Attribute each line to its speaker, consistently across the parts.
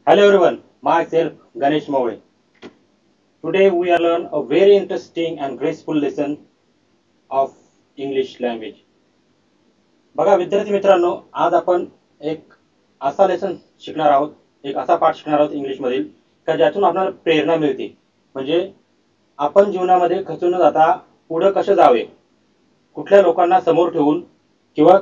Speaker 1: Hello everyone, myself Ganesh Mowle. Today we are learn a very interesting and graceful lesson of English language. बघा विद्यार्थी मित्रांनो, आज आपण एक असा लेसन शिकणार आहोत, एक असा पाठ शिकणार आहोत इंग्लिश मधील का ज्यातून आपल्याला प्रेरणा मिळते. म्हणजे आपण जीवनामध्ये खचून न जाता पुढे कसे जावे, कुठल्या लोकांना समोर ठेवून किंवा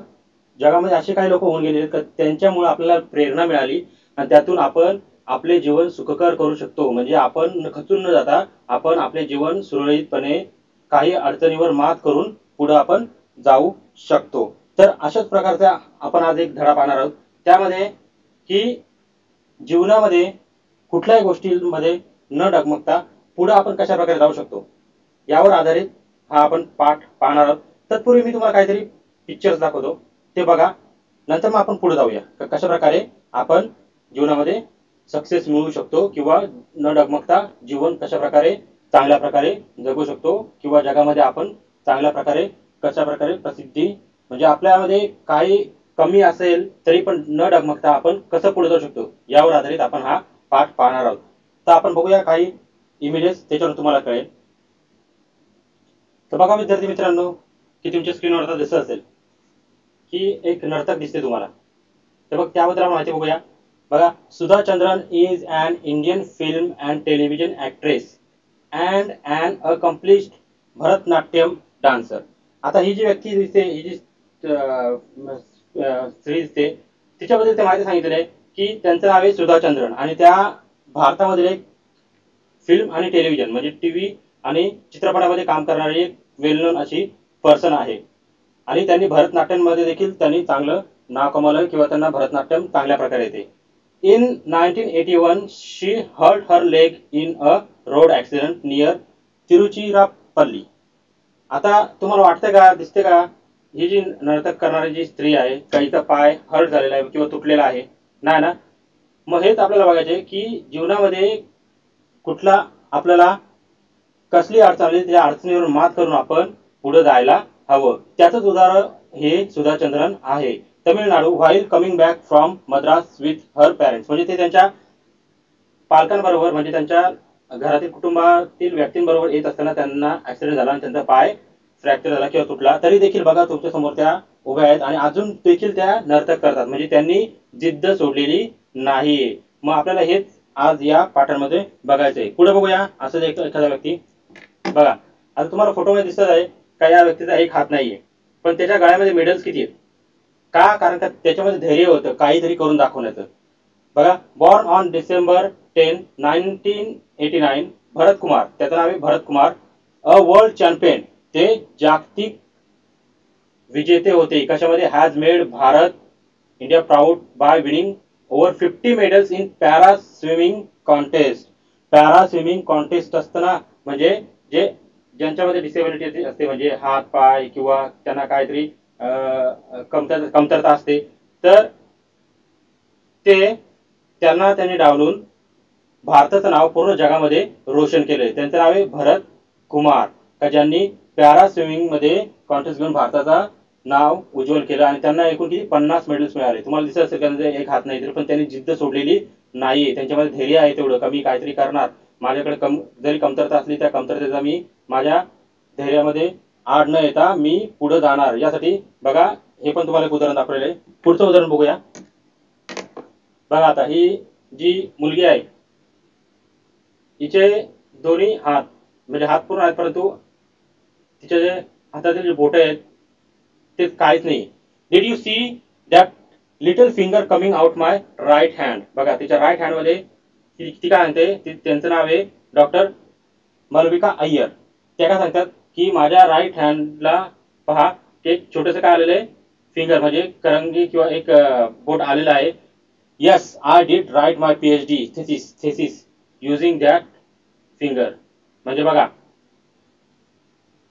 Speaker 1: जगामध्ये असे काही लोक होऊन गेले तर त्यांच्यामुळे आपल्याला प्रेरणा मिळाली आणि त्यातून आपण आपले जीवन सुखकर करू शकतो. म्हणजे आपण खचून न जाता आपण आपले जीवन सुरळीतपणे काही अडचणीवर मात करून पुढे आपण जाऊ शकतो. तर अशाच प्रकारचा आपण आज एक धडा पाहणार आहोत. त्यामध्ये की जीवनामध्ये कुठल्याही गोष्टींमध्ये न डगमगता पुढे आपण कशा प्रकारे जाऊ शकतो यावर आधारित हा आपण पाठ पाहणार आहोत. तत्पूर्वी मी तुम्हाला काहीतरी पिक्चर्स दाखवतो, ते बघा. नंतर मग आपण पुढे जाऊया कशा प्रकारे आपण जीवनामध्ये सक्सेस मिळवू शकतो किंवा न डगमगता जीवन कशा प्रकारे चांगल्या प्रकारे जगू शकतो किंवा जगामध्ये आपण चांगल्या प्रकारे कशा प्रकारे प्रसिद्धी म्हणजे आपल्यामध्ये काही कमी असेल तरी पण न डगमगता आपण कसं पुढे जाऊ शकतो यावर आधारित आपण हा पाठ पाहणार आहोत. तर आपण बघूया काही इमेजेस, त्याच्यावर तुम्हाला कळेल. तर बघा विद्यार्थी मित्रांनो, की तुमच्या स्क्रीनवर आता दिसत असेल की एक नर्तक दिसते तुम्हाला. तर बघ त्याबद्दल आपण माहिती बघूया. बघा, Sudha Chandran is an Indian film and television actress and an accomplished Bharatanatyam dancer. आता ही जी व्यक्ती दिसते, ही जी स्त्री दिसते, तिच्याबद्दल ते माहिती सांगितलेलं आहे की त्यांचं नाव आहे सुधा चंद्रन आणि त्या भारतामधील एक फिल्म आणि टेलिव्हिजन म्हणजे टीव्ही आणि चित्रपटामध्ये काम करणारी एक वेल नोन अशी पर्सन आहे. आणि त्यांनी भरतनाट्यममध्ये देखील त्यांनी चांगलं नाव कमावलं किंवा त्यांना भरतनाट्यम चांगल्या प्रकारे येते. In 1981 she hurt her leg in a road accident near Tiruchirappalli. आता तुम्हाला वाटतं का, दिसते का, ही जी नर्तक करणारी जी स्त्री आहे काहीचा पाय हर्ट झालेला आहे किंवा तुटलेला आहे? नाही ना. मग हेच आपल्याला बघायचे की जीवनामध्ये कुठला आपल्याला कसली अडचण आली त्या अडचणीवर मात करून आपण पुढे जायला हवं. त्याचंच उदाहरण हे सुधा चंद्रन आहे. Tamil Nadu while coming back from Madras with her parents. म्हणजे ते त्यांच्या पालकांबरोबर म्हणजे त्यांच्या घरातील कुटुंबातील व्यक्तींबरोबर येत असताना त्यांना ऍक्सिडेंट झाला आणि त्यांचा पाय फ्रॅक्चर झाला किंवा तुटला. तरी देखील बघा तुमच्या समोर त्या उभ्या आहेत आणि अजून देखील त्या नर्तक करतात. म्हणजे त्यांनी जिद्द सोडलेली नाहीये. मग आपल्याला हेच आज या पाठांमध्ये बघायचंय. पुढे बघूया. असं एखादा व्यक्ती बघा. आता तुम्हाला फोटोमध्ये दिसत आहे का या व्यक्तीचा एक हात नाहीये, पण त्याच्या गळ्यामध्ये मेडल्स किती आहेत? का? कारण का त्याच्यामध्ये धैर्य होतं काहीतरी करून दाखवण्याचं. बघा, बॉर्न ऑन डिसेंबर 10, 1989 भरत कुमार, त्याचं नाव आहे Bharat Kumar, a world champion. ते जागतिक विजेते होते. कशामध्ये? Has made Bharat India proud bye winning over 50 medals in para swimming contest. Para swimming contest असताना म्हणजे जे ज्यांच्यामध्ये डिसेबिलिटी असते म्हणजे हात पाय किंवा त्यांना काहीतरी कमतरता असते, तर ते त्यांना त्यांनी डावलून भारताचं नाव पूर्ण जगामध्ये रोशन केलंय. त्यांचं नाव आहे भरत कुमार, का ज्यांनी पॅरा स्विमिंग मध्ये कॉन्टेस्ट घेऊन भारताचा नाव उज्ज्वल केलं आणि त्यांना एकूण किती 50 मेडल्स मिळाले. तुम्हाला दिसत असेल त्यांचे एक हात नाही तरी पण त्यांनी जिद्द सोडलेली नाहीये. त्यांच्यामध्ये धैर्य आहे तेवढं कमी काहीतरी करणार. माझ्याकडे जरी कमतरता असली त्या कमतरतेचा मी माझ्या धैर्यामध्ये आड न येता मी पुढे जाणार. यासाठी बघा हे पण तुम्हाला एक उदाहरण दाखवलेलं आहे. पुढचं उदाहरण बघूया. बघा, आता ही जी मुलगी आहे हिचे दोन्ही हात म्हणजे हात पूर्ण आहेत परंतु तिचे जे हातातील जे बोट आहेत ते काहीच नाही. Did you see that little finger coming out my right hand. बघा तिच्या राईट हँड मध्ये ती काय म्हणते, त्यांचं नाव आहे डॉक्टर मालविका अय्यर. त्या काय सांगतात की माझ्या राईट हँडला पहा एक छोटंसं काय आलेलं आहे, फिंगर म्हणजे करंगी किंवा एक बोट आलेलं आहे. Yes, I did write my PhD thesis using that finger. म्हणजे बघा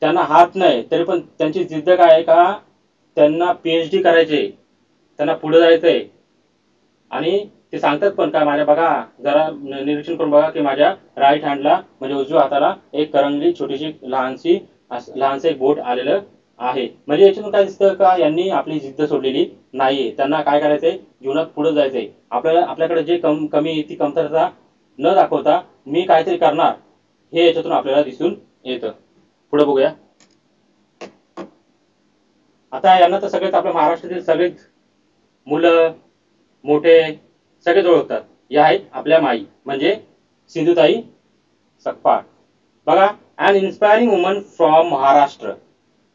Speaker 1: त्यांना हात नाही तरी पण त्यांची जिद्द काय आहे का त्यांना PhD करायचे, त्यांना पुढे जायचंय. आणि ते सांगतात पण का माझ्या बघा जरा निरीक्षण करून बघा की माझ्या राईट हँडला म्हणजे उजव्या हाताला एक करंगली छोटीशी लहानसे एक बोट आलेलं आहे. म्हणजे याच्यातून काय दिसतं का यांनी आपली जिद्द सोडलेली नाहीये. त्यांना काय करायचंय, जीवनात पुढे जायचंय. आपल्याकडे जे कमी ती कमतरता न दाखवता मी काहीतरी करणार, हे याच्यातून आपल्याला दिसून येतं. पुढे बघूया. आता यांना तर सगळेच आपल्या महाराष्ट्रातील सगळेच मुलं मोठे सगळेच ओळखतात. या आहेत आपल्या माई म्हणजे सिंधुताई सकपाळ. बघा, an inspiring woman from Maharashtra.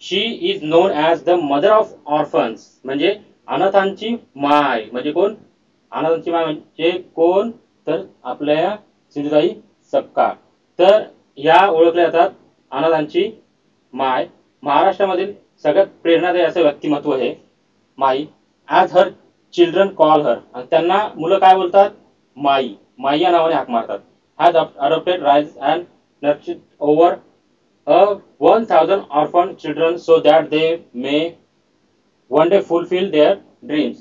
Speaker 1: She is known as the mother of orphans. म्हणजे अनाथांची माय. म्हणजे कोण? अनाथांची माय म्हणजे कोण? तर आपल्या सिंधुताई सपकाळ. तर या ओळखल्या जातात अनाथांची माय. महाराष्ट्रामधील सगळ्यात प्रेरणादायी असं व्यक्तिमत्व हे माई. As her children call her. आणि त्यांना मुलं काय बोलतात? माई. माई या नावाने हाक मारतात. Has adopted rise and nurtured over 1000 orphan children so that they may one day fulfill their dreams.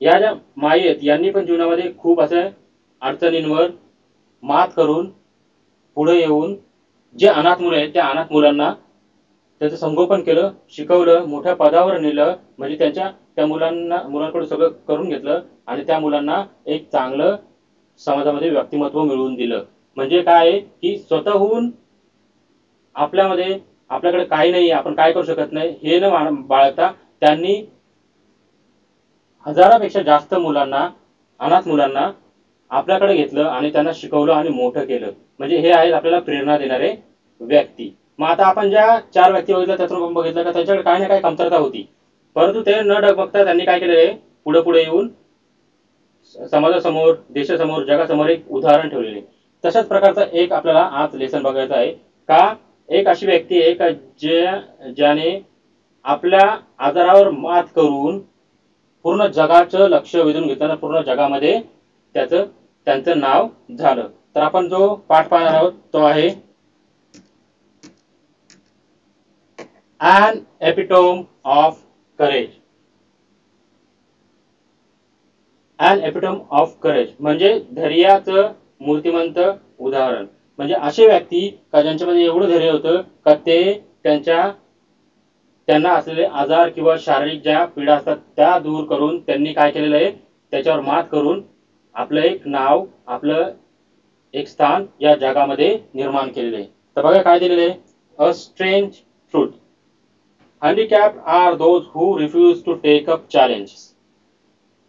Speaker 1: या ज्या माई आहेत यांनी पण जीवनामध्ये खूप असे अडचणींवर मात करून पुढे येऊन जे अनाथ मुलं आहेत त्या अनाथ मुलांना त्याचं संगोपन केलं, शिकवलं, मोठ्या पदावर नेलं. म्हणजे त्या मुलांकडून सगळं करून घेतलं आणि त्या मुलांना एक चांगलं समाजामध्ये व्यक्तिमत्व मिळवून दिलं. म्हणजे काय आहे की स्वतःहून आपल्याकडे काही नाही, आपण काय करू शकत नाही हे न बाळगता त्यांनी हजारापेक्षा जास्त मुलांना, अनाथ मुलांना आपल्याकडे घेतलं आणि त्यांना शिकवलं आणि मोठं केलं. म्हणजे हे आहेत आपल्याला प्रेरणा देणारे व्यक्ती. मग आता आपण ज्या 4 व्यक्ती बघितल्या त्यातून आपण बघितलं का त्यांच्याकडे काही ना काही कमतरता होती, परंतु ते न डगमगता त्यांनी काय केलेलं आहे, पुढे पुढे येऊन समाजासमोर, देशासमोर, जगासमोर एक उदाहरण ठेवलेले. तशाच प्रकारचा एक आपल्याला आज लेसन बघायचा आहे का एक अशी व्यक्ती आहे का ज्याने आपल्या आजारावर मात करून पूर्ण जगाचं लक्ष वेधून घेताना पूर्ण जगामध्ये त्यांचं नाव झालं. तर आपण जो पाठ पाहणार आहोत तो आहे an epitome of courage. an epitome of courage म्हणजे धैर्याचं मूर्तिमंत उदाहरण. म्हणजे असे व्यक्ती का ज्यांच्यामध्ये एवढं धैर्य होतं का ते त्यांना असलेले आजार किंवा शारीरिक ज्या पीडा असतात त्या दूर करून त्यांनी काय केलेलं आहे, त्याच्यावर मात करून आपलं एक नाव, आपलं एक स्थान या जगामध्ये निर्माण केलेलं आहे. तर बघा काय दिलेलं आहे, a strange truth. Handicapped are those who refuse to take up challenges,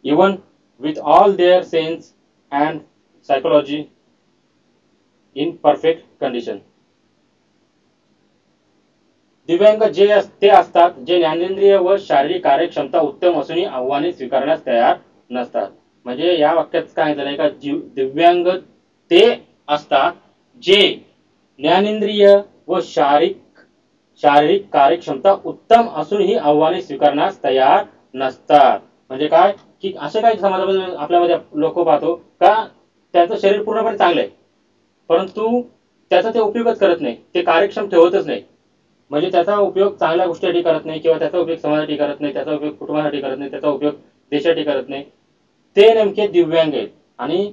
Speaker 1: even with all their sense and psychology in perfect condition. दिव्यांग ते असतात जे ज्ञानेंद्रिय व शारीरिक कार्यक्षमता उत्तम असूनही आव्हाने स्वीकारण्यास तयार नसतात. म्हणजे या वाक्यात काय झालंय का दिव्यांग ते असतात जे ज्ञानेंद्रिय व शारीरिक कार्यक्षमता उत्तम असूनही आव्हाने स्वीकारण्यास तयार नसतात. म्हणजे काय की असे काही समाजामध्ये आपल्यामध्ये लोक पाहतो का त्यांचं शरीर पूर्णपणे चांगलं आहे, परंतु त्याचा ते उपयोगच करत नाही, ते कार्यक्षम ठेवतच नाही. म्हणजे त्याचा उपयोग चांगल्या गोष्टीसाठी करत नाही किंवा त्याचा उपयोग समाजासाठी करत नाही, त्याचा उपयोग कुटुंबासाठी करत नाही, त्याचा उपयोग देशासाठी करत नाही. ते नेमके दिव्यांग आहेत. आणि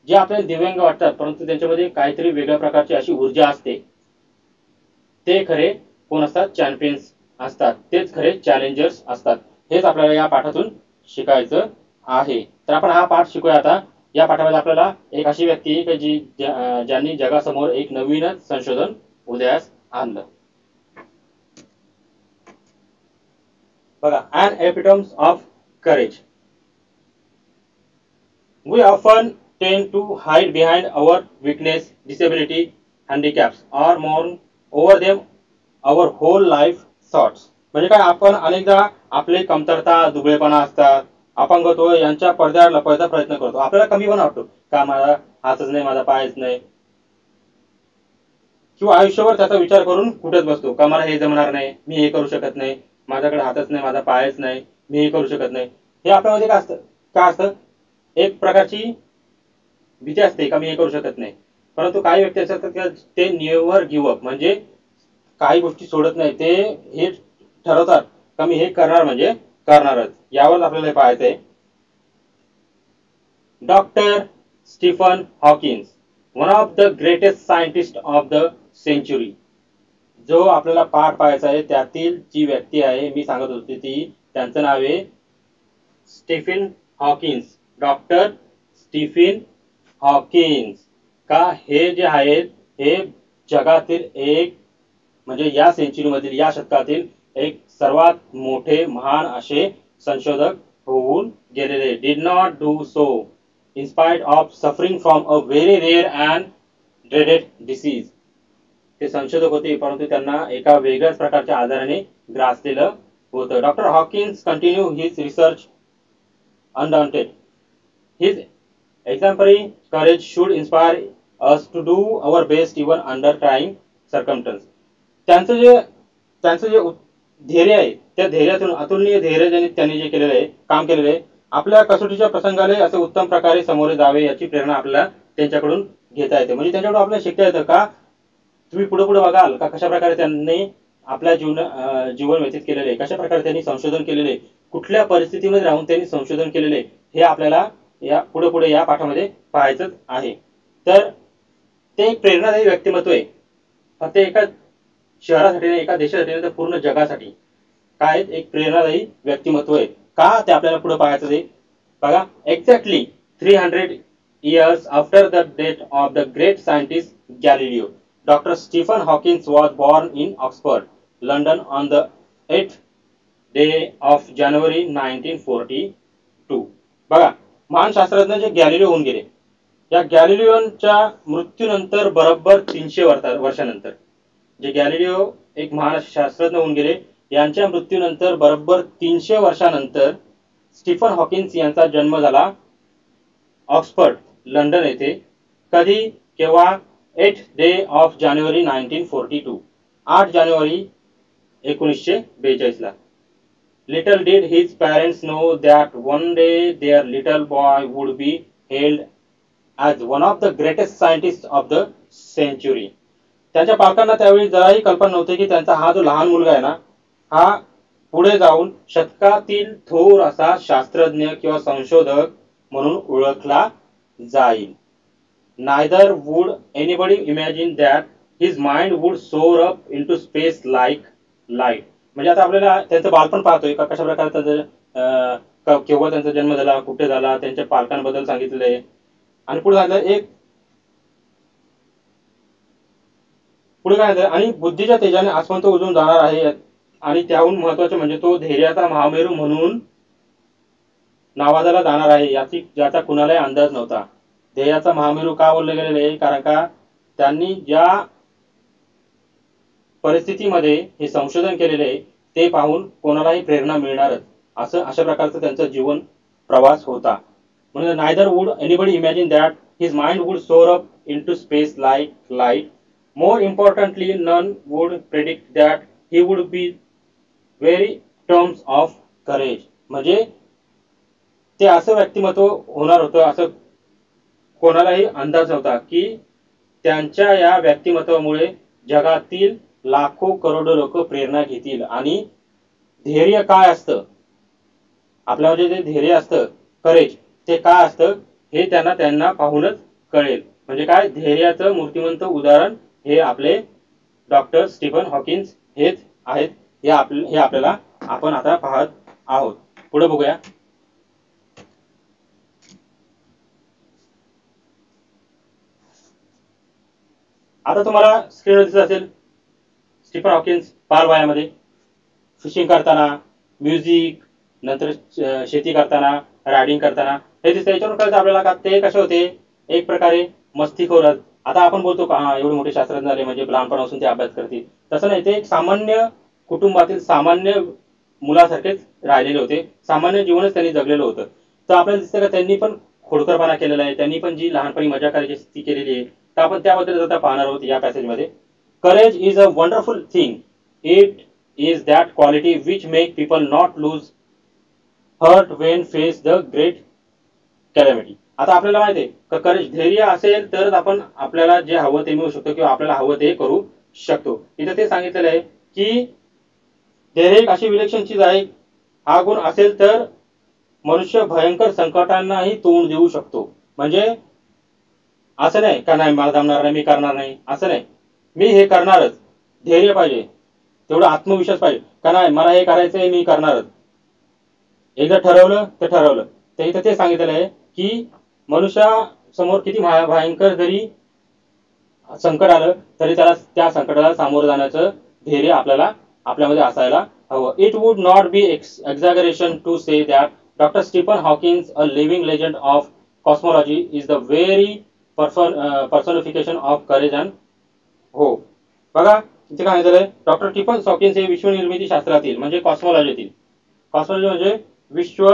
Speaker 1: जे आपल्याला दिव्यांग वाटतात परंतु त्यांच्यामध्ये काहीतरी वेगळ्या प्रकारची अशी ऊर्जा असते, ते खरे कोण असतात? चॅम्पियन्स असतात. तेच खरे चॅलेंजर्स असतात. हेच आपल्याला या पाठातून शिकायचं आहे. तर आपण हा पाठ शिकूया आता. या पाठामध्ये आपल्याला एक अशी व्यक्ती आहे की ज्यांनी जगासमोर एक नवीनच संशोधन उदयास आणलं. बघा, an epitome of courage. We often tend to hide behind our weakness, disability, handicaps, or mourn over them our whole life thoughts. म्हणजे काय, आपण अनेकदा आपले कमतरता, दुबळेपणा असतात, अपंगत्व यांच्या पडद्यावर लपवायचा प्रयत्न करतो. आपल्याला कमीपणा वाटतो का माझा हातच नाही, माझा पायच नाही, किंवा आयुष्यभर त्याचा विचार करून कुठेच बसतो का मला हे जमणार नाही, मी हे करू शकत नाही, माझ्याकडे हातच नाही, माझा पायच नाही, मी हे करू शकत नाही. हे आपल्यामध्ये काय असतं, एक प्रकारची भीती असते का मी हे करू शकत नाही. परंतु काही व्यक्ती असतात ते नेव्हर गिव्ह अप, म्हणजे काही गोष्टी सोडत नाही, ते हे ठरवतात का मी हे करणार म्हणजे करणारच. यावर आपल्याला हे पाहायचंय. Doctor Stephen Hawkins, one of the greatest scientists of the century, जो आपल्याला पाठ पाहायचा आहे त्यातील जी व्यक्ती आहे मी सांगत होती ती, त्यांचं नाव आहे Stephen Hawkins, doctor Stephen Hawkins. का हे जे आहेत हे जगातील एक म्हणजे या सेंचुरीमधील या शतकातील एक सर्वात मोठे महान असे संशोधक होऊन गेलेले. Did not do so in spite of suffering from a very rare and dreaded disease. ते संशोधक होते परंतु त्यांना एका वेगळ्याच प्रकारच्या आजाराने ग्रासलेलं होतं. Doctor Hawkins continue his research undaunted. His exemplary courage should inspire us to do our best even under trying circumstances. त्यांचं जे धैर्य आहे त्या धैर्यातून अतुलनीय धैर्य त्यांनी जे केलेलं आहे काम केलेलं आहे आपल्या कसोटीच्या प्रसंगाला असे उत्तम प्रकारे सामोरे जावे याची प्रेरणा आपल्याला त्यांच्याकडून घेता येते. म्हणजे त्यांच्याकडून आपल्याला शिकता येतं का तुम्ही पुढे पुढे बघाल का कशा प्रकारे त्यांनी आपल्या जीवन व्यतीत केलेले, कशा प्रकारे त्यांनी संशोधन केलेले, कुठल्या परिस्थितीमध्ये राहून त्यांनी संशोधन केलेले हे आपल्याला या पुढे पुढे या पाठामध्ये पाहायचं आहे. तर ते एक प्रेरणादायी व्यक्तिमत्व आहे. फक्त एका शहरासाठी नाही, एका देशासाठी नाही, तर पूर्ण जगासाठी काय एक प्रेरणादायी व्यक्तिमत्व आहे. का ते आपल्याला पुढे पाहायचं आहे बघा. Exactly 300 years after the death of the great scientist Galileo, Dr. Stephen Hawking was born in Oxford, London on the 8th day of January 1942. बघा महान शास्त्रज्ञ जे गॅलिलिओ होऊन गेले, या गॅलिलिओच्या मृत्यूनंतर बरोबर 300 वर्षानंतर जे गॅलिलिओ एक महान शास्त्रज्ञ होऊन गेले यांच्या मृत्यूनंतर बरोबर 300 वर्षानंतर स्टीफन हॉकिन्स यांचा जन्म झाला ऑक्सफर्ड लंडन येथे. कधी केव्हा 8th day of January 1942, 8 जानेवारी 1942 ला. Little did his parents know that one day their little boy would be hailed as one of the greatest scientists of the century. त्यांच्या पालकांना त्यावेळी जराही कल्पना नव्हती की त्यांचा हा जो लहान मुलगा आहे ना हा पुढे जाऊन शतकातील थोर असा शास्त्रज्ञ किंवा संशोधक म्हणून ओळखला जाईल. Neither would anybody imagine that his mind would soar up into space like light. म्हणजे आता आपल्याला त्यांचं बालपण पाहतोय का कशा प्रकारे त्यांचं केव्हा त्यांचा जन्म झाला, कुठे झाला, त्यांच्या पालकांबद्दल सांगितलंय आणि पुढे सांगितलं पुढे काय झालं आणि बुद्धीच्या तेजाने आसमंत उजळून जाणार आहे. आणि त्याहून महत्वाचं म्हणजे तो धैर्याचा महामेरू म्हणून नावाजला जाणार आहे ज्याचा कुणालाही अंदाज नव्हता. ध्येयाचा महामेरू का बोलले गेलेले आहे कारण का त्यांनी ज्या परिस्थितीमध्ये हे संशोधन केलेले आहे ते पाहून कोणालाही प्रेरणा मिळणारच असं अशा प्रकारचं त्यांचा जीवन प्रवास होता. म्हणजे neither would anybody imagine that his mind would soar up into space like light. More importantly none would predict that he would be very terms of courage. म्हणजे ते असं व्यक्तिमत्व होणार होतं असं कोणालाही अंदाज नव्हता की त्यांच्या या व्यक्तिमत्वामुळे जगातील लाखो करोडो लोक प्रेरणा घेतील. आणि धैर्य काय असतं आपल्यामध्ये जे धैर्य असतं करेज ते काय असतं हे त्यांना पाहूनच कळेल. म्हणजे काय धैर्याचं मूर्तिमंत उदाहरण हे आपले डॉक्टर स्टीफन हॉकिन्स हेच आहेत. हे आपल्याला आपण आता पाहत आहोत. पुढे बघूया. आता तुम्हाला स्क्रीनवर दिसत असेल स्टीफन हॉकिन्स बालवयामध्ये फिशिंग करताना, म्युझिक, नंतर शेती करताना, रायडिंग करताना हे दिसतं. याच्यावरून कळतं आपल्याला का ते कसे होते एक प्रकारे मस्तीखोर. आता आपण बोलतो का हा एवढे मोठे शास्त्रज्ञ झाले म्हणजे लहानपणापासून ते अभ्यास करतील, तसं नाही. ते एक सामान्य कुटुंबातील सामान्य मुलासारखेच राहिलेले होते. सामान्य जीवनच त्यांनी जगलेलं होतं. तर आपल्याला दिसतं का त्यांनी पण खोडकरपणा केलेला आहे. त्यांनी पण जी लहानपणी मजा करायची ती केलेली आहे. तर आपण त्याबद्दल आता पाहणार आहोत या पॅसेजमध्ये. Courage is a wonderful thing. It is that quality which make people not lose heart when face the great calamity. आता आपल्याला माहिती आहे का करेज धैर्य असेल तरच आपण आपल्याला जे हवं ते मिळू शकतो किंवा आपल्याला हवं ते करू शकतो. इथं ते सांगितलेलं आहे की धैर्य एक अशी विलक्षण चीज आहे. हा गुण असेल तर मनुष्य भयंकर संकटांनाही तोंड देऊ शकतो. म्हणजे असं नाही का नाही मला जमणार नाही मी करणार नाही असं नाही. मी हे करणारच. धैर्य पाहिजे, तेवढा आत्मविश्वास पाहिजे का नाही मला हे करायचंय मी करणारच. एकदा ठरवलं तर ठरवलं. तर इथं ते सांगितलेलं आहे की मनुष्यासमोर किती भयंकर जरी संकट आलं तरी त्याला त्या संकटाला सामोरं जाण्याचं धैर्य आपल्याला आपल्यामध्ये असायला हवं. It would not be exaggeration to say that doctor Stephen Hawkins, a living legend of cosmology, is the very personification of courage and hope. बघा इथे काय झालंय, डॉक्टर स्टीफन हॉकिन्स हे विश्वनिर्मिती शास्त्रातील म्हणजे कॉस्मॉलॉजीतील, कॉस्मॉलॉजी म्हणजे विश्व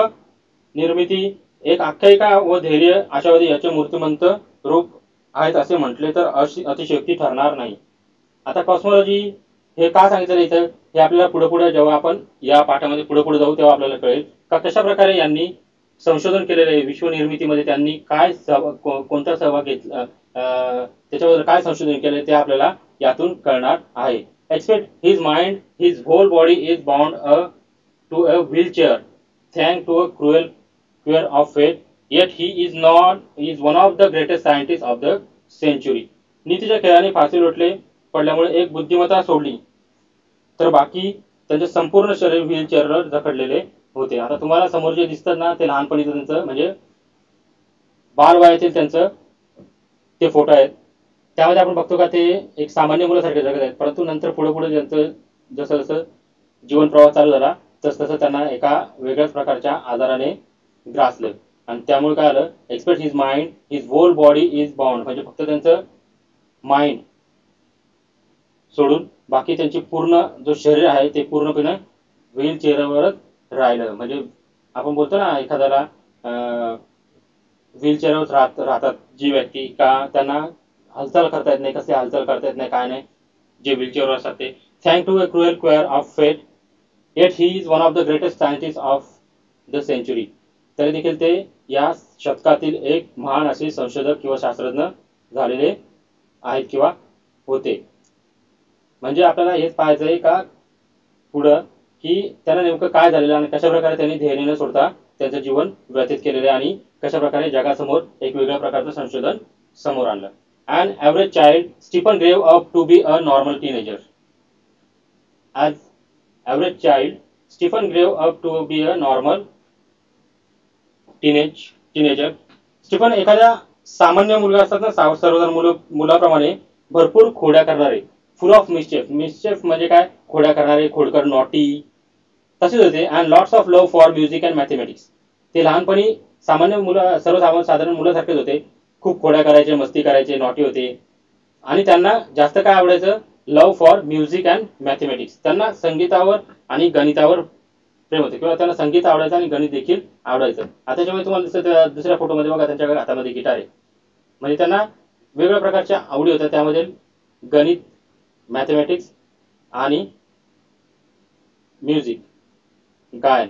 Speaker 1: निर्मिती, एक आख्यायिका व धैर्य आशावादी याचे मूर्तिमंत रूप आहेत असे म्हटले तर अतिशयोक्ती ठरणार नाही. आता कॉस्मॉलॉजी हे का सांगितलं इथं हे आपल्याला पुढे पुढे जेव्हा आपण या पाठामध्ये पुढे पुढे जाऊ तेव्हा आपल्याला कळेल का कशा प्रकारे यांनी संशोधन केलेलं आहे विश्व निर्मितीमध्ये, त्यांनी काय कोणता सहभाग घेतला, त्याच्याबद्दल काय संशोधन केलं ते आपल्याला यातून कळणार आहे. Expect his mind, his whole body is bound to a wheelchair thanks to a cruel of fate, yet he is one of the greatest scientists of the century. नीतीच्या खेळाने फाशी लोटले पडल्यामुळे एक बुद्धिमत्ता सोडली तर बाकी त्यांचे संपूर्ण शरीर व्हीलचेअरवर जखडलेले होते. आता तुम्हाला समोर जे दिसतात ना ते लहानपणीचं त्यांचं म्हणजे बालवयातील त्यांचं ते फोटो आहेत. त्यामध्ये आपण बघतो का ते एक सामान्य मुलासारखे जगत आहेत, परंतु नंतर पुढे पुढे त्यांचं जसं जसं जीवन प्रवास चालू झाला तस तसं त्यांना एका वेगळ्याच प्रकारच्या आजाराने ग्रासलं आणि त्यामुळे काय आलं, expect his mind, his whole body is bound, म्हणजे फक्त त्यांचं माइंड सोडून बाकी त्यांची पूर्ण जो शरीर आहे ते पूर्णपणे व्हीलचेअरवरच राहिलं. म्हणजे आपण बोलतो ना एखाद्याला व्हीलचेअरवर राहतात जी व्यक्ती का त्यांना हालचाल करता येत नाही, कसे हालचाल करता येत नाही काय नाही, जे व्हीलचेअरवर असतात ते. Thank to a cruel quirk of fate, yet he is one of the greatest scientist of the century. तरी देखील ते या शतकातील एक महान असे संशोधक किंवा शास्त्रज्ञ झालेले आहेत किंवा होते. म्हणजे आपल्याला हेच पाहायचं आहे का पुढं की त्यांना नेमकं काय झालेलं आणि कशा प्रकारे त्यांनी धैर्य न सोडता त्यांचं जीवन व्यतीत केलेलं आहे आणि कशा प्रकारे जगासमोर एक वेगळ्या प्रकारचं संशोधन समोर आणलं. An average child, Stephen grew up to be a normal teenager. As average child, Stephen grew up to be a normal teenager. Stephen एखाद्या सामान्य मुलगा असतात ना सर्वसाधारण मुलाप्रमाणे भरपूर खोड्या करणारे, फुल ऑफ मिस्चेफ म्हणजे काय, खोड्या करणारे, खोडकर, नॉटी तसेच होते. And lots of love for music and mathematics. ते लहानपणी सामान्य मुलं सर्वसाधारण मुलासारखेच होते, खूप खोड्या करायचे, मस्ती करायचे, नॉटी होते आणि त्यांना जास्त काय आवडायचं, love for music and mathematics. त्यांना संगीतावर आणि गणितावर प्रेम होते किंवा त्यांना संगीत आवडायचं आणि गणित देखील आवडायचं. आता त्याच्यामुळे तुम्हाला दिसतं दुसऱ्या फोटोमध्ये बघा त्यांच्या हातामध्ये गिटार आहे, म्हणजे त्यांना वेगवेगळ्या प्रकारच्या आवडी होत्या, त्यामध्ये गणित, मॅथमॅटिक्स आणि म्युझिक, गायन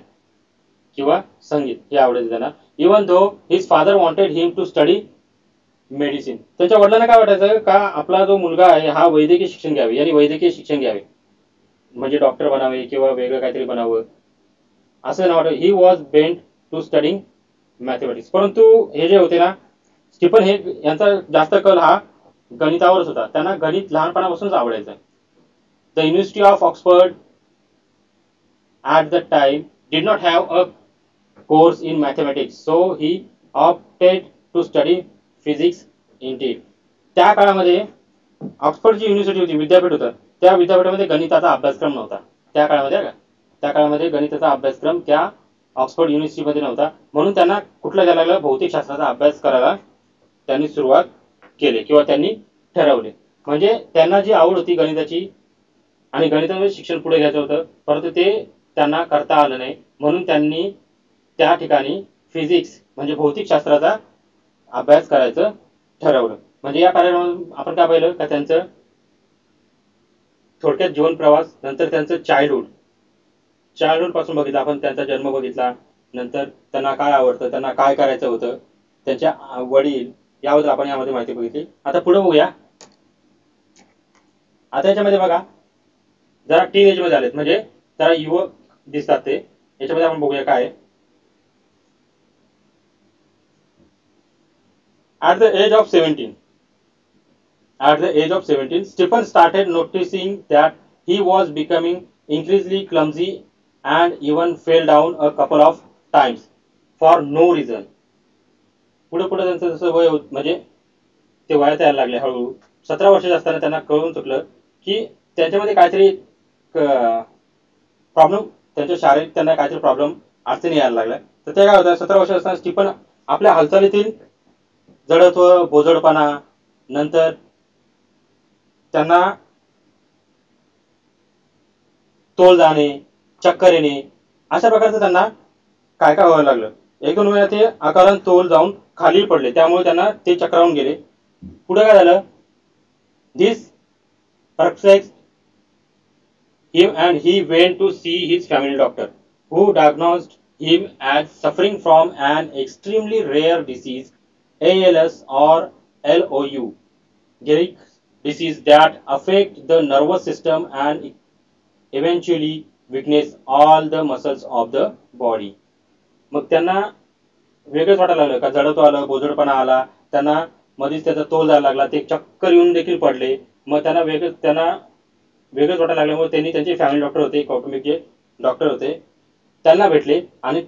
Speaker 1: किंवा संगीत हे आवडायचं त्यांना. Even though his father wanted him to study medicine. त्यांच्या वडिलांना काय वाटायचं का आपला जो मुलगा आहे हा वैद्यकीय शिक्षण घ्यावे, यांनी वैद्यकीय शिक्षण घ्यावे म्हणजे डॉक्टर बनावे किंवा वेगळं काहीतरी बनावं असं वाटत. He was bent to studying mathematics. परंतु हे जे होते ना स्टीफन हे यांचा जास्त कल हा गणितावरच होता, त्यांना गणित लहानपणापासूनच आवडायचं. The university of Oxford at that time did not have a course in mathematics, so he opted to study physics instead. त्या काळामध्ये ऑक्सफर्ड जी युनिव्हर्सिटी होती, विद्यापीठ होतं, त्या विद्यापीठामध्ये गणिताचा अभ्यासक्रम नव्हता. त्या काळामध्ये त्या काळामध्ये गणिताचा अभ्यासक्रम त्या ऑक्सफर्ड युनिव्हर्सिटीमध्ये नव्हता, म्हणून त्यांना कुठला घ्यायला लागला, भौतिकशास्त्राचा अभ्यास करायला त्यांनी सुरुवात केली किंवा त्यांनी ठरवले. म्हणजे त्यांना जी आवड होती गणिताची आणि गणितामध्ये शिक्षण पुढे घ्यायचं होतं, परंतु ते त्यांना करता आलं नाही, म्हणून त्यांनी त्या ठिकाणी फिजिक्स म्हणजे भौतिकशास्त्राचा अभ्यास करायचं ठरवलं. म्हणजे या कार्यामध्ये आपण काय पाहिलं का त्यांचं थोडक्यात जीवन प्रवास, नंतर त्यांचं चाइल्डहुड पासून बघितलं आपण, त्यांचा जन्म बघितला, नंतर त्यांना काय आवडतं, त्यांना काय करायचं होतं, त्यांच्या वडील याबद्दल आपण यामध्ये माहिती बघितली. आता पुढे बघूया. आता याच्यामध्ये बघा जरा टीन एज मध्ये आलेत, म्हणजे जरा युवक दिसतात ते. याच्यामध्ये आपण बघूया काय. At the age of 17 At the age of 17, Stephen started noticing that he was becoming increasingly clumsy and even fell down a couple of times for no reason. पुढे पुढे त्यांचं जसं वय म्हणजे ते वयात यायला लागले हळूहळू. 17 वर्षाचे असताना त्यांना कळून चुकलं की त्यांच्यामध्ये काहीतरी प्रॉब्लेम, त्यांच्या शारीरिक त्यांना काहीतरी प्रॉब्लेम अडचणी यायला लागल्या. तर ते काय होतं, 17 वर्ष असताना स्टीफन आपल्या हालचालीतील जडत्व, बोजडपणा, नंतर त्यांना तोल जाणे, चक्कर येणे, अशा प्रकारचं त्यांना काय काय व्हायला लागलं. एक दोन वेळा ते आकारान तोल जाऊन खाली पडले, त्यामुळे त्यांना ते चक्रावून गेले. पुढे काय झालं, दिस perplexed him and he went to see his family doctor, who diagnosed him as suffering from an extremely rare disease, ALS or LOU, Geric disease that affect the nervous system and eventually weakness all the muscles of the body. मग त्यांना वेगळंच वाटायला लागलं का, जडत्व आलं, बोजडपणा आला, त्यांना मध्येच त्याचा तोल जायला लागला, ते चक्कर येऊन देखील पडले. मग त्यांना वेगळंच वाटायला लागल्यामुळे त्यांनी त्यांचे फॅमिली डॉक्टर होते, कौटुंबिक जे डॉक्टर होते त्यांना भेटले. आणि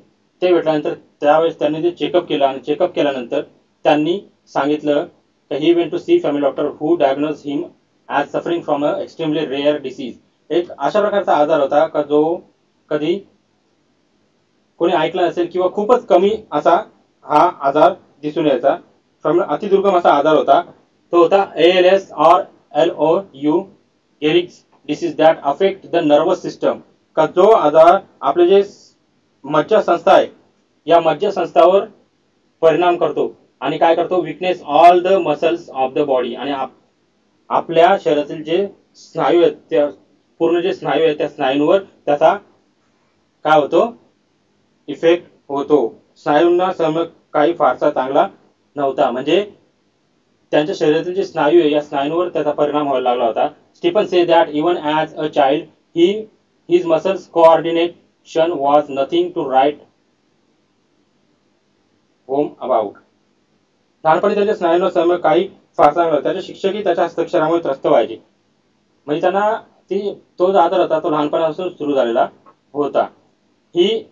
Speaker 1: ते भेटल्यानंतर त्यावेळेस त्यांनी ते चेकअप केलं आणि चेकअप केल्यानंतर त्यांनी सांगितलं की he went to see family doctor who diagnosed him as suffering from a extremely rare disease. एक अशा प्रकारचा आजार होता का जो कधी कोणी ऐकला नसेल किंवा खूपच कमी असा हा आजार दिसून यायचा. अतिदुर्गम असा आजार होता. तो होता ALS और LOU, Gehrig's disease that affect the nervous system. का जो आजार आपले जे मज्जा संस्था आहे या मज्जा संस्थावर परिणाम करतो आणि काय करतो, weakness all the muscles of the body. आणि आपल्या शरीरातील जे स्नायू आहेत त्या पूर्ण जे स्नायू आहेत त्या स्नायूंवर त्याचा काय होतो, इफेक्ट होतो. स्नायूंना समज काही फारसा चांगला नव्हता, म्हणजे त्यांच्या शरीरातील जे स्नायू आहे या स्नायूंवर त्याचा परिणाम व्हायला लागला होता. Stephen say that even as a child his muscles coordination was nothing to write home about. लहानपणी त्यांच्या स्नायूंना समज काही फारसा नव्हता. त्याचे शिक्षकही त्याच्या हस्ताक्षरामुळे त्रस्त व्हायचे. म्हणजे त्यांना तो जो आजार होता तो लहानपणापासून सुरू झालेला होता. ही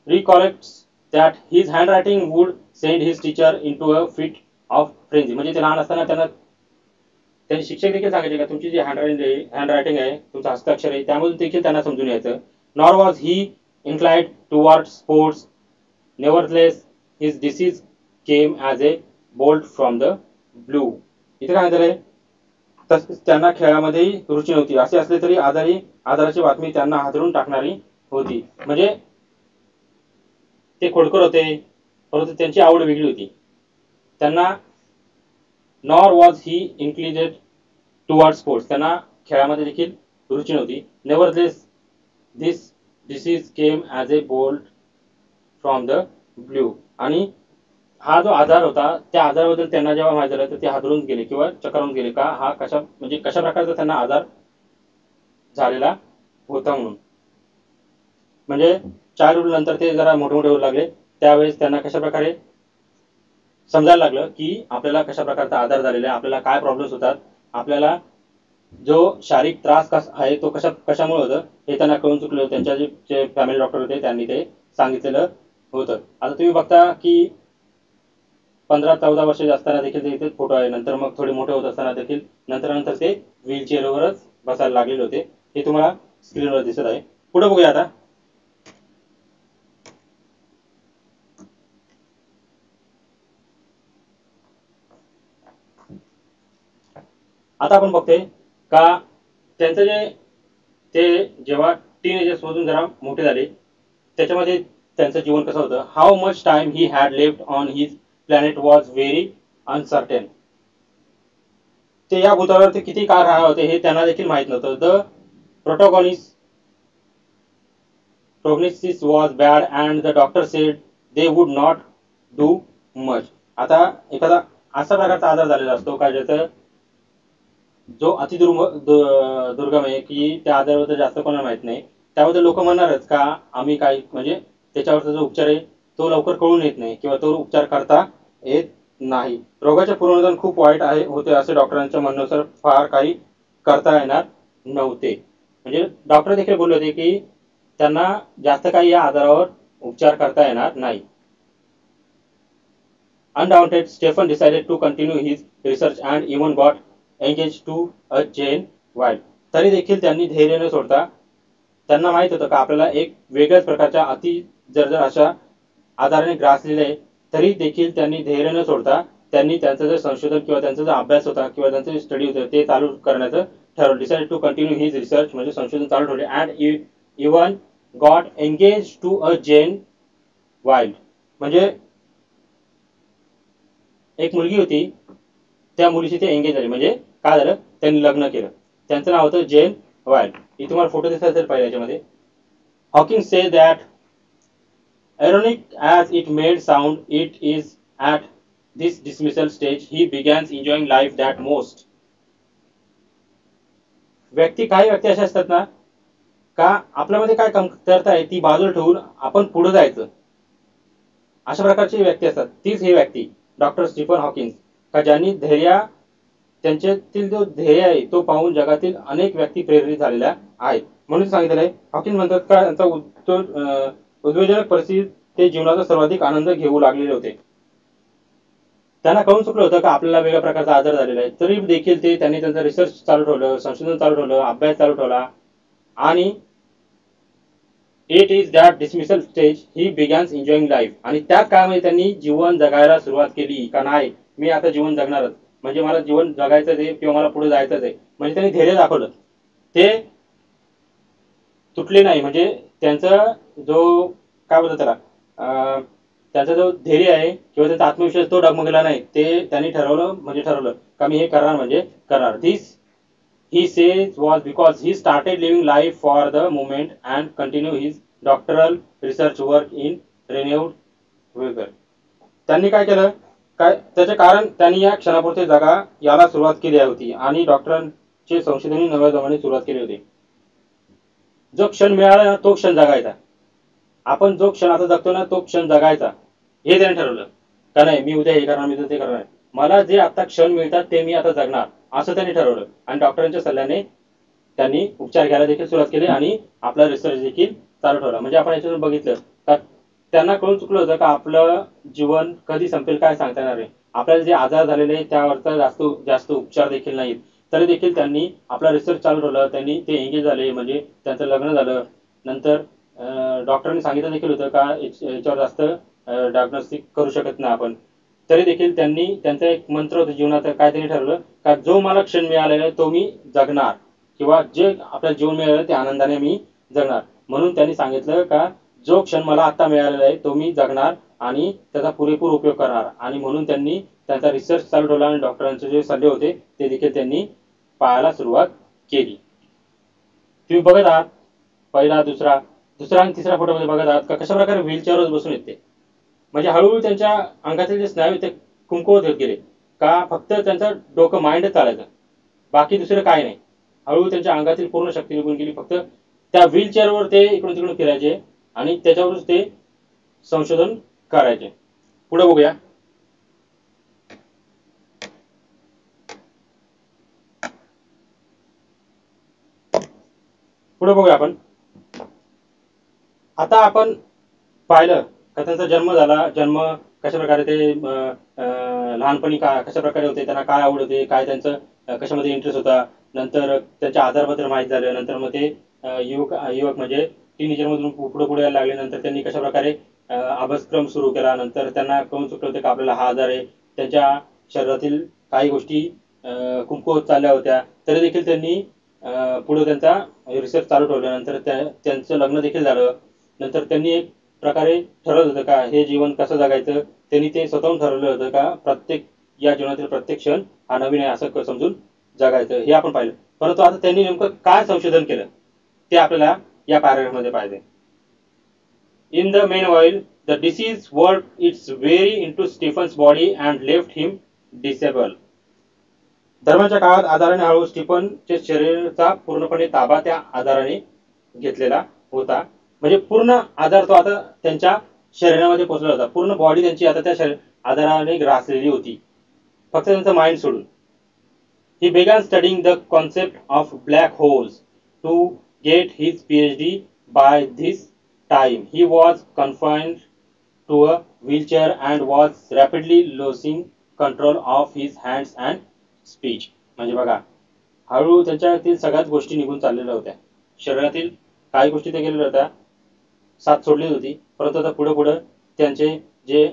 Speaker 1: recollects that his handwriting would send his teacher into a fit of frenzy. म्हणजे ते लहान असताना त्यांनी शिक्षक देखील सांगायचे का तुमची जी हँडरायटिंग आहे, तुमचं हस्ताक्षर आहे, त्यामधून देखील त्यांना समजून यायचं. Nor was he inclined toward sports, nevertheless his disease came as a bolt from the blue. इथे काय झालंय, तसेच त्यांना खेळामध्येही रुची नव्हती. असे असले तरी आजाराची बातमी त्यांना हादरून टाकणारी होती. म्हणजे ते खोडकर होते, परंतु त्यांची आवड वेगळी होती. त्यांना nor was he inclined toward sports, त्यांना खेळामध्ये देखील रुची नव्हती. Nevertheless this disease came as a bolt from the blue. आणि हा जो आजार होता त्या आजाराबद्दल त्यांना जेव्हा माहिती झालं तर ते हादरून गेले किंवा चक्रावून गेले का हा कशा प्रकारचा त्यांना आजार झालेला होता म्हणून. म्हणजे चाइल्डहुड नंतर ते जरा मोठे मोठे होऊ लागले, त्यावेळेस त्यांना कशा प्रकारे समजायला लागलं की आपल्याला कशा प्रकारचा आजार झालेला आहे, आपल्याला काय प्रॉब्लेम्स होतात, आपल्याला जो शारीरिक त्रास आहे तो कशामुळे होतं हे त्यांना कळून चुकलं. त्यांच्या जे फॅमिली डॉक्टर होते त्यांनी ते सांगितलेलं होतं. आता तुम्ही बघता की 15-14 वर्षाचे असताना देखील ते इथे फोटो आहे. नंतर मग थोडे मोठे होत असताना देखील नंतर ते व्हीलचेअरवरच बसायला लागलेले होते. हे तुम्हाला स्क्रीनवर दिसत आहे. पुढे बघूया आता. आता आपण बघतोय का त्यांचं ते जेव्हा टीनेजर्स मधून जरा मोठे झाले त्याच्यामध्ये त्यांचं जीवन कसं होतं. How much time he had left on his planet was very uncertain. ते या भूतलावरती किती काळ राहणार होते हे त्यांना देखील माहित नव्हतं. The prognosis was bad and the doctor said they would not do much. आता एखादा असा प्रकारचा आजार झालेला असतो का ज्याचं जो दुर्गम आहे की त्या आजाराबद्दल जास्त कोणाला माहित नाही, त्याबद्दल लोक म्हणणारच का आम्ही काय म्हणजे त्याच्यावरचा जो उपचार आहे तो लवकर कळून येत नाही किंवा तो उपचार करता येत नाही. रोगाचे पुनरुत्थान खूप वाईट होते असे डॉक्टरांच्या म्हणण्यानुसार फार काही करता येणार नव्हते. म्हणजे डॉक्टर देखील बोलले होते की त्यांना जास्त काही या आजारावर उपचार करता येणार नाही. Undaunted, Stephen decided to continue his research and even got engaged to a Jane Wilde. तरी देखील त्यांनी धैर्य न सोडता, त्यांना माहित होतं का आपल्याला एक वेगळ्याच प्रकारच्या अति जर्जर अशा आजाराने ग्रासलेले आहे, तरी देखील त्यांनी धैर्य न सोडता त्यांनी त्यांचं जे संशोधन किंवा त्यांचा जो अभ्यास होता किंवा त्यांचं जे स्टडी होतं ते चालू करण्याचं ठरवलं. Decided to continue his research म्हणजे संशोधन चालू ठेवले. And even got engage to a Jane Wilde म्हणजे एक मुलगी होती, त्या मुलीशी ते एंगेज झाले. म्हणजे काय झालं, त्यांनी लग्न केलं. त्यांचं नाव होतं जेन वाइल्ड. ही तुम्हाला फोटो दिसत असेल पाहिजे याच्यामध्ये. Hawking say that ironic as it may sound, it is at this dismissal stage he begins enjoying life that most. काही व्यक्ती अशा असतात ना का आपल्यामध्ये काय कमतरता आहे ती बाजूला ठेवून आपण पुढे जायचं, अशा प्रकारची व्यक्ती असतात. तीच ही व्यक्ती डॉक्टर स्टीफन हॉकिन्स का ज्यांनी त्यांच्यातील जो ध्येय आहे तो पाहून जगातील अनेक व्यक्ती प्रेरित झालेल्या आहेत. म्हणून सांगितलेलं आहे, हॉकिन्स म्हणतात का त्यांचा उद्वेजनक परिस्थितीत ते जीवनाचा सर्वाधिक आनंद घेऊ लागलेले होते. त्यांना कळून चुकलं होतं का आपल्याला वेगळ्या प्रकारचा आजार झालेला आहे, तरी देखील त्यांनी त्यांचं रिसर्च चालू ठेवलं, संशोधन चालू ठेवलं, अभ्यास चालू ठेवला. आणि it is that dismissal stage he begins enjoying life. आणि त्याच काळामध्ये त्यांनी जीवन जगायला सुरुवात केली का नाही मी आता जीवन जगणारच, म्हणजे मला जीवन जगायचंच आहे किंवा मला पुढे जायचंच आहे. म्हणजे त्यांनी धैर्य दाखवलं, ते तुटले नाही. म्हणजे त्यांचा जो काय बोलतात त्याला त्यांचा जो धैर्य आहे किंवा त्यांचा आत्मविश्वास तो डगमगला नाही. ते त्यांनी ठरवलं का मी हे करणार म्हणजे करणार. दिस he says was because he started living life for the moment and continue his doctoral research work in renewed vigor. त्यांनी काय केलं, काय त्याचे कारण त्यांनी या क्षणापुरते जगा याला सुरुवात केली होती आणि डॉक्टरांचे संशोधन नव्या जमाने सुरुवात केली होती. जो क्षण मिळाला ना तो क्षण जगायचा. आपण जो क्षण आता जगतो ना तो क्षण जगायचा, हे त्याने ठरवलं का नाही मी उद्या हे करणार, मी ते करणार, मला जे आता क्षण मिळतात ते मी आता जगणार, असं त्यांनी ठरवलं. आणि डॉक्टरांच्या सल्ल्याने त्यांनी उपचार घ्यायला देखील सुरुवात केली आणि आपला रिसर्च देखील चालू ठेवला. म्हणजे आपण याच्यातून बघितलं का त्यांना कळून चुकलं होतं का आपलं जीवन कधी संपेल काय सांगता येणार नाही. आपल्याला जे आजार झालेले त्यावरचा जास्त उपचार देखील नाहीत, तरी देखील त्यांनी आपला रिसर्च चालू ठेवला. त्यांनी ते एंगेज झाले, म्हणजे त्यांचं लग्न झालं. नंतर डॉक्टरांनी सांगितलं देखील होतं का याच्यावर जास्त डायग्नोस्टिक करू शकत नाही आपण, तरी देखील त्यांनी त्यांचा एक मंत्र होता जीवनाचा. काय त्यांनी ठरवलं का जो मला क्षण मिळालेला आहे तो मी जगणार, किंवा जे आपल्याला जीवन मिळालेलं ते आनंदाने मी जगणार. म्हणून त्यांनी सांगितलं का जो क्षण मला आता मिळालेला आहे तो मी जगणार आणि त्याचा पुरेपूर उपयोग करणार. आणि म्हणून त्यांनी त्यांचा रिसर्च चालू ठेवला आणि डॉक्टरांचे जे सल्ले होते ते देखील त्यांनी पाहायला सुरुवात केली. तुम्ही बघत आहात पहिला दुसरा आणि तिसऱ्या फोटोमध्ये बघत आहात का कशा प्रकारे व्हीलचेअरवर बसून येते. म्हणजे हळूहळू त्यांच्या अंगातील जे स्नायू ते कमकुवत होत गेले का फक्त त्यांचं डोकं माइंडच चालायचं, बाकी दुसरं काय नाही. हळूहळू त्यांच्या अंगातील पूर्ण शक्ती निघून गेली. फक्त त्या व्हीलचेअरवर ते इकडून तिकडून फिरायचे आणि त्याच्यावरच ते संशोधन करायचे. पुढे बघूया. आपण आता आपण पाहिलं का त्यांचा जन्म झाला. जन्म कशा प्रकारे ते लहानपणी कशा प्रकारे होते, त्यांना काय आवड होते, काय त्यांचं कशामध्ये इंटरेस्ट होता. नंतर त्यांच्या आजाराबद्दल माहीत झालं. नंतर मग ते युवक म्हणजे टीनेजर मधून पुढे यायला लागले. नंतर त्यांनी कशा प्रकारे अभ्यासक्रम सुरू केला. नंतर त्यांना कळून चुकलं होतं का आपल्याला हा आजार आहे. त्यांच्या शरीरातील काही गोष्टी कमकुवत चालल्या होत्या, तरी देखील त्यांनी पुढे त्यांचा रिसर्च चालू ठेवला. नंतर त्यांचं लग्न देखील झालं. नंतर त्यांनी एक प्रकारे ठरवलं होतं का हे जीवन कसं जगायचं. त्यांनी ते स्वतःहून ठरवलं होतं का या जीवनातील प्रत्येक क्षण हा नवीन आहे असं समजून जगायचं, हे आपण पाहिलं. परंतु आता त्यांनी नेमकं काय संशोधन केलं ते आपल्याला या पॅराग्राफमध्ये पाहिजे. In the meanwhile the disease work its very into Stephen's body and left him disable. दरम्यानच्या काळात आजाराने हळूहळू स्टीफनच्या शरीराचा पूर्णपणे ताबा त्या आजाराने घेतलेला होता. म्हणजे पूर्ण आजार तो आता त्यांच्या शरीरामध्ये पोहोचला होता. पूर्ण बॉडी त्यांची आता त्या आधाराने ग्रासलेली होती, फक्त त्यांचं माइंड सोडून. He began studying the concept of black holes to get his PhD. By this time, he was confined to a wheelchair and was rapidly losing control of his hands and speech. म्हणजे बघा, हळूहळू त्यांच्यातील सगळ्याच गोष्टी निघून चाललेल्या होत्या. शरीरातील काही गोष्टी ते गेलेल्या होत्या, साथ सोडली होती, परंतु आता पुढे पुढे त्यांचे जे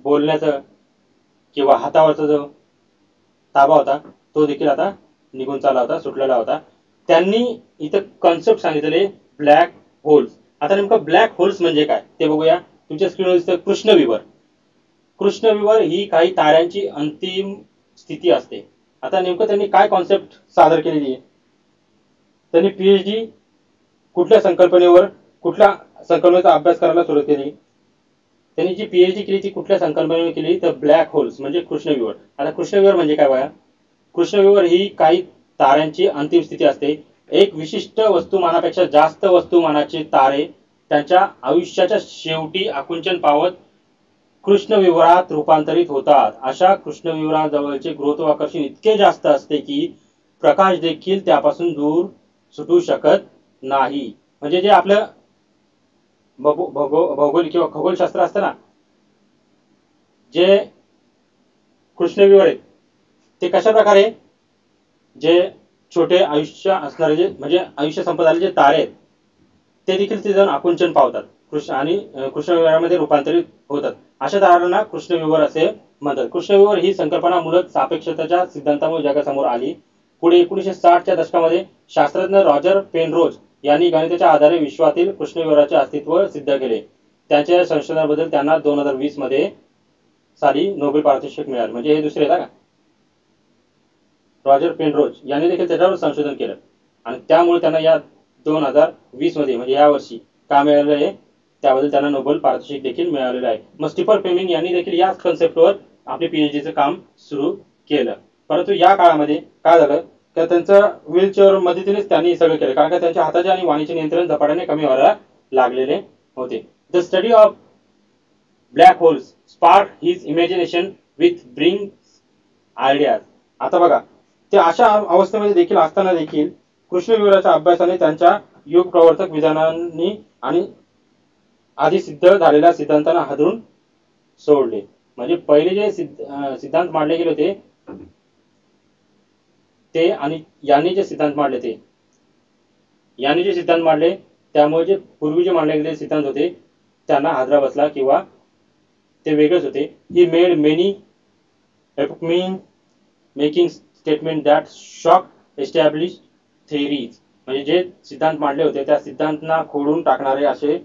Speaker 1: बोलण्याचं किंवा हातावरचा जो ताबा होता तो देखील आता निघून चालला होता, सुटलेला होता. त्यांनी इथं कॉन्सेप्ट सांगितले ब्लॅक होल्स. आता नेमकं ब्लॅक होल्स म्हणजे काय ते बघूया. तुमच्या स्क्रीनवर दिसतं कृष्णविवर. कृष्णविवर ही काही ताऱ्यांची अंतिम स्थिती असते. आता नेमकं त्यांनी काय कॉन्सेप्ट सादर केलेली आहे, त्यांनी PhD कुठल्या संकल्पनेचा अभ्यास करायला सुरुवात केली. त्यांनी जी PhD केली ती कुठल्या संकल्पनेवर केली, तर ब्लॅक होल्स म्हणजे कृष्णविवर. आता कृष्णविवर म्हणजे काय बघा, कृष्णविवर ही काही ताऱ्यांची अंतिम स्थिती असते. एक विशिष्ट वस्तुमानापेक्षा जास्त वस्तुमानाचे तारे त्यांच्या आयुष्याच्या शेवटी आकुंचन पावत कृष्णविवरात रूपांतरित होतात. अशा कृष्णविवराजवळचे गुरुत्वाकर्षण इतके जास्त असते की प्रकाश देखील त्यापासून दूर सुटू शकत नाही. म्हणजे जे आपलं भौगोलिक किंवा खगोलशास्त्र असतं ना, जे कृष्णविवर आहेत ते कशा प्रकारे जे छोटे आयुष्य असणारे जे म्हणजे आयुष्य संपत आलेले जे तारे आहेत ते देखील ते जाऊन आकुंचन पावतात आणि कृष्णविवरामध्ये रूपांतरित होतात. अशा ताऱ्यांना कृष्णविवर असे म्हणतात. कृष्णविवर ही संकल्पना मूलत सापेक्षतेच्या सिद्धांतामुळे जगासमोर आली. पुढे 1960च्या दशकामध्ये शास्त्रज्ञ रॉजर पेनरोज यांनी गणिताच्या आधारे विश्वातील कृष्णविवराचे अस्तित्व सिद्ध केले. त्यांच्या संशोधनाबद्दल त्यांना 2020 मध्ये साली नोबेल पारितोषिक मिळाले. म्हणजे हे दुसरे का, रॉजर पेनरोज यांनी देखील त्याच्यावर संशोधन केलं आणि त्यामुळे त्यांना या 2020 मध्ये म्हणजे या वर्षी का मिळालेलं आहे त्याबद्दल त्यांना नोबेल पारितोषिक देखील मिळालेलं आहे. मग स्टीफन फ्लेमिंग यांनी देखील याच कन्सेप्टवर आपले PhDचं काम सुरू केलं. परंतु या काळामध्ये काय झालं तर त्यांचं व्हीलचेअर मदतीनेच त्यांनी सगळं केलं, कारण का त्यांच्या हाताचे आणि वाणीचे नियंत्रण झपाट्याने कमी व्हायला लागलेले होते. The study of black holes spark his imagination with bring ideas. आता बघा, ते अशा अवस्थेमध्ये देखील असताना देखील कृष्णविवराच्या अभ्यासाने त्यांच्या युग प्रवर्तक विधानांनी आणि आधी सिद्ध झालेल्या सिद्धांतांना हादरून सोडले. म्हणजे पहिले जे सिद्धांत मांडले गेले होते ते आणि यांनी जे सिद्धांत मांडले त्यामुळे जे पूर्वी जे मांडले गेलेले सिद्धांत होते त्यांना हादरा बसला किंवा ते वेगळेच होते. He made many making statement that shock establish theories. म्हणजे जे सिद्धांत मांडले होते त्या सिद्धांतांना खोडून टाकणारे असे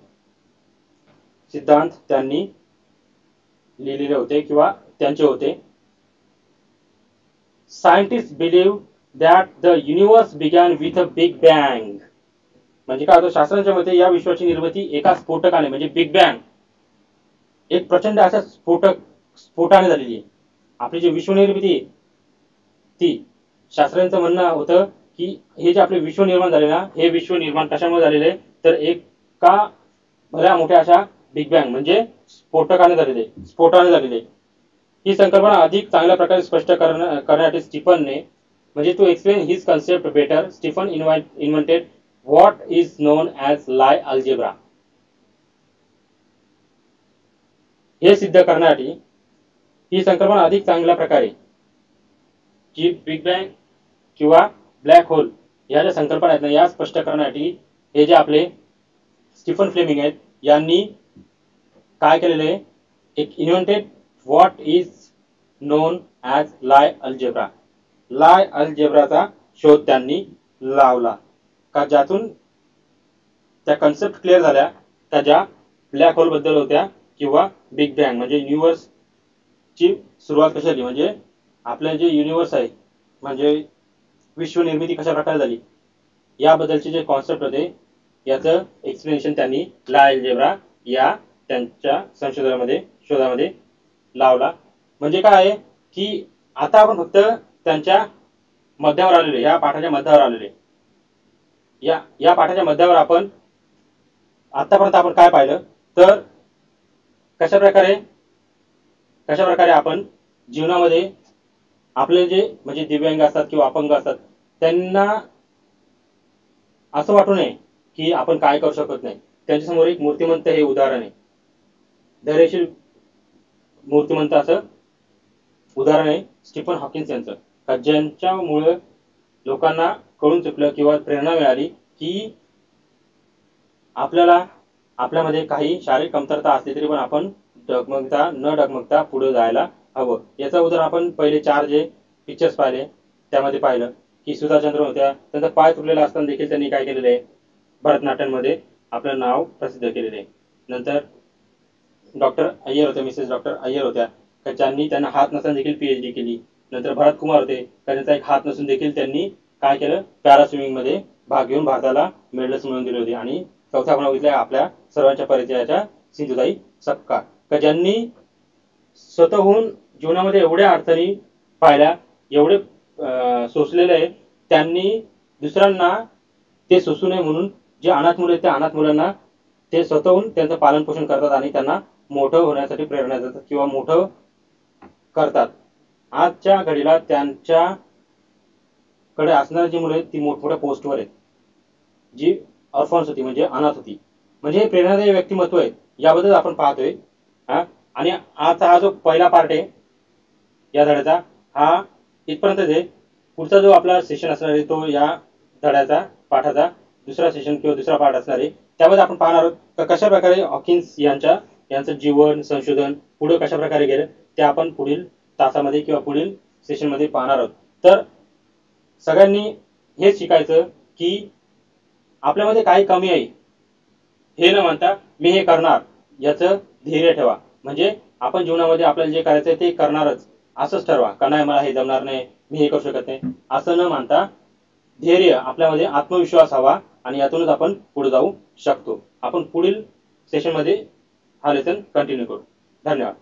Speaker 1: सिद्धांत त्यांनी लिहिलेले होते किंवा त्यांचे होते. Scientist believe that the universe begin with a big bang. म्हणजे काय होतं, शास्त्रांच्या मते या विश्वाची निर्मिती एका स्फोटकाने म्हणजे बिग बँग एक प्रचंड अशा स्फोटाने झालेली आहे. आपली जी विश्वनिर्मिती आहे ती शास्त्रांचं म्हणणं होतं की हे जे आपले विश्व निर्माण झाले ना, हे विश्व निर्माण कशामुळे झालेले तर एका भल्या मोठ्या अशा बिग बँग म्हणजे स्फोटाने झालेले. ही संकल्पना अधिक चांगल्या प्रकारे स्पष्ट करण्यासाठी स्टीफनने म्हणजे to explain his concept better Stephen invented what is known as Lie algebra. हे सिद्ध करण्यासाठी ही संकल्पना अधिक चांगल्या प्रकारे जी बिग बँग किंवा ब्लॅक होल या ज्या संकल्पना आहेत ना या स्पष्ट करण्यासाठी हे जे आपले स्टीफन फ्लेमिंग आहेत यांनी काय केलेले आहे, एक invented what is known as Lie algebra. Lie अल्जेब्राचा शोध त्यांनी लावला का ज्यातून त्या कन्सेप्ट क्लिअर झाल्या का ज्या ब्लॅक होल बद्दल होत्या किंवा बिग बँग म्हणजे युनिवर्स ची सुरुवात कशी झाली, म्हणजे आपलं जे युनिवर्स आहे म्हणजे विश्व निर्मिती कशा प्रकारे झाली याबद्दलचे जे कॉन्सेप्ट होते याचं एक्सप्लेनेशन त्यांनी लाय अल्जेब्रा या त्यांच्या शोधामध्ये लावला. म्हणजे काय आहे की आता आपण फक्त त्यांच्या मध्यावर आलेले, या पाठाच्या मध्यावर आलेले, या पाठाच्या मध्यावर आपण आतापर्यंत आपण काय पाहिलं तर कशा प्रकारे आपण जीवनामध्ये आपले जे म्हणजे दिव्यांग असतात किंवा अपंग असतात त्यांना असं वाटू नये की आपण काय करू शकत नाही. त्यांच्यासमोर एक मूर्तिमंत हे उदाहरण आहे. धैर्यशील मूर्तिमंत असं उदाहरण आहे स्टीफन हॉकिन्स यांचं, का ज्यांच्यामुळे लोकांना कळून चुकलं किंवा प्रेरणा मिळाली की आपल्याला आपल्यामध्ये काही शारीरिक कमतरता असली तरी पण आपण न डगमगता पुढे जायला हवं. याचं उदाहरण आपण पहिले 4 जे पिक्चर्स पाहिले त्यामध्ये पाहिलं की सुधा चंद्रन होत्या, त्यांचा पाय तुटलेला असताना देखील त्यांनी काय केलेलं आहे, भरतनाट्यममध्ये आपलं नाव प्रसिद्ध केलेलं आहे. नंतर डॉक्टर अय्यर होते, मिसेस डॉक्टर अय्यर होत्या, का ज्यांनी त्यांना हात नसून देखील PhD केली. नंतर भरत कुमार होते, का त्यांचा एक हात नसून देखील त्यांनी काय केलं, पॅरा स्विमिंग मध्ये भाग घेऊन भारताला मेडल्स मिळवून दिले होते. आणि चौथा आपण बघितलं आपल्या सर्वांच्या परिचयाच्या सिंधुताई सपकाळ, का ज्यांनी स्वतःहून जीवनामध्ये एवढ्या अडचणी पाहिल्या, एवढे सोसलेले आहेत, त्यांनी दुसऱ्यांना ते सोसू नये म्हणून जे अनाथ मुलं आहेत त्या अनाथ मुलांना ते स्वतःहून त्यांचं पालन पोषण करतात आणि त्यांना मोठं होण्यासाठी प्रेरणा देतात किंवा मोठं करतात. आजच्या घडीला त्यांच्याकडे असणारी जी मुलं आहेत ती मोठमोठ्या पोस्टवर आहेत, जी ऑर्फन्स होती म्हणजे अनाथ होती. म्हणजे हे प्रेरणादायी व्यक्तिमत्व आहे, याबद्दल आपण पाहतोय. आणि आजचा हा जो पहिला पार्ट आहे या धड्याचा हा इथपर्यंतच आहे. पुढचा जो आपला सेशन असणार आहे तो या धड्याचा पाठाचा दुसरा सेशन किंवा दुसरा पाठ असणार आहे. त्यामध्ये आपण पाहणार आहोत तर कशा प्रकारे हॉकिन्स यांचं जीवन संशोधन पुढे कशा प्रकारे गेलं ते आपण पुढील तासामध्ये किंवा पुढील सेशनमध्ये पाहणार आहोत. तर सगळ्यांनी हेच शिकायचं की आपल्यामध्ये काय कमी आहे हे न म्हणता मी हे करणार याचं धैर्य ठेवा. म्हणजे आपण जीवनामध्ये आपल्याला जे करायचं आहे ते करणारच असंच ठरवा, का नाही मला हे जमणार नाही, मी हे करू शकत नाही असं न मानता धैर्य, आपल्यामध्ये आत्मविश्वास हवा आणि यातूनच आपण पुढे जाऊ शकतो. आपण पुढील सेशनमध्ये हा लेसन कंटिन्यू करू. धन्यवाद.